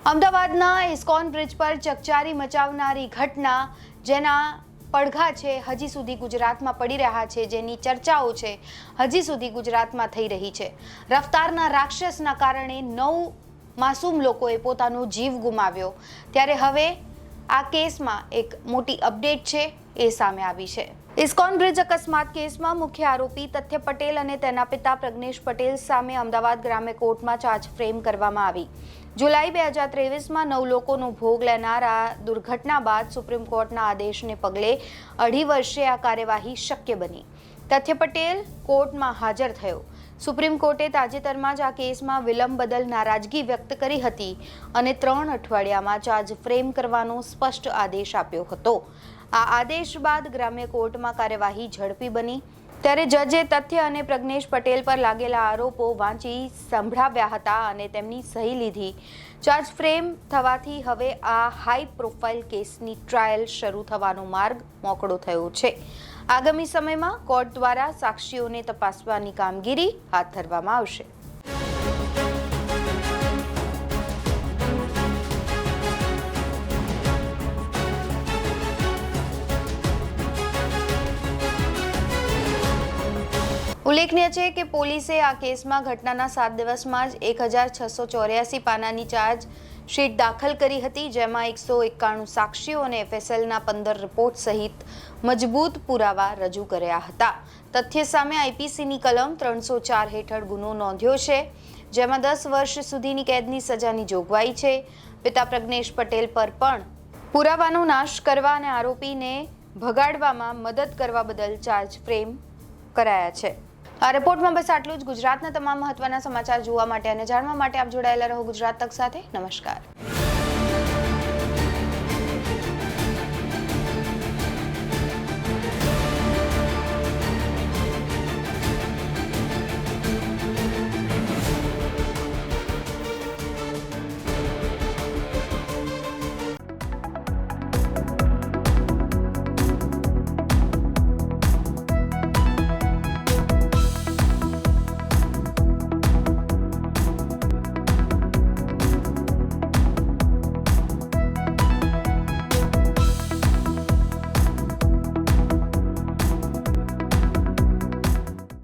અમદાવાદના ISKCON bridge પર ચકચારી મચાવનારી ઘટના જેના પડઘા છે હજી સુધી ગુજરાતમાં પડી રહ્યા છે, જેની ચર્ચાઓ છે હજી સુધી ગુજરાતમાં થઈ રહી છે। રફતારના રાક્ષસના કારણે 9 માસૂમ લોકોએ પોતાનો જીવ ગુમાવ્યો, ત્યારે હવે આ કેસમાં એક મોટી અપડેટ છે એ સામે આવી છે। ઇસ્કોન બ્રિજ અકસ્માત કેસમાં મુખ્ય આરોપી તથ્ય પટેલ અને તેના પિતા પ્રજ્ઞેશ પટેલ સામે અમદાવાદ ગ્રામ્ય કોર્ટમાં ચાર્જ ફ્રેમ કરવામાં આવી। જુલાઈ 2023માં 9 લોકોનો ભોગ લેનાર આ દુર્ઘટના બાદ સુપ્રીમ કોર્ટના આદેશને પગલે 2.5 વર્ષે આ કાર્યવાહી શક્ય બની। તથ્ય પટેલ કોર્ટમાં હાજર થયો। સુપ્રીમ કોર્ટે તાજેતરમાં જ આ કેસમાં વિલંબ બદલ નારાજગી વ્યક્ત કરી હતી અને 3 અઠવાડિયામાં ચાર્જ ફ્રેમ કરવાનો સ્પષ્ટ આદેશ આપ્યો હતો। આ આદેશ બાદ ગ્રામ્ય કોર્ટમાં કાર્યવાહી ઝડપી બની, ત્યારે જજે તથ્ય અને પ્રજ્ઞેશ પટેલ પર લાગેલા આરોપો વાંચી સંભળાવ્યા હતા અને તેમની સહી લીધી। ચાર્જ ફ્રેમ થવાથી હવે આ હાઈ પ્રોફાઇલ કેસની ટ્રાયલ શરૂ થવાનો માર્ગ મોકળો થયો છે। આગામી સમયમાં કોર્ટ દ્વારા સાક્ષીઓને તપાસવાની કામગીરી હાથ ધરવામાં આવશે। ઉલ્લેખનીય છે કે પોલીસે આ કેસમાં ઘટનાના 7 દિવસમાં જ 1684 પાનાની ચાર્જ શીટ દાખલ કરી હતી, જેમાં 191 સાક્ષીઓ અને FSLના 15 રિપોર્ટ સહિત મજબૂત પુરાવા રજૂ કર્યા હતા। તથ્ય સામે IPCની કલમ 304 હેઠળ ગુનો નોંધ્યો છે, જેમાં 10 વર્ષ સુધીની કેદની સજાની જોગવાઈ છે। પિતા પ્રજ્ઞેશ પટેલ પર પણ પુરાવાનો નાશ કરવા અને આરોપીને ભગાડવામાં મદદ કરવા બદલ ચાર્જ ફ્રેમ કરાયા છે। આ રિપોર્ટમાં બસ આટલું જ। ગુજરાતના તમામ મહત્વના સમાચાર જોવા માટે અને જાણવા માટે આપ જોડાયેલા રહો ગુજરાત તક સાથે। નમસ્કાર।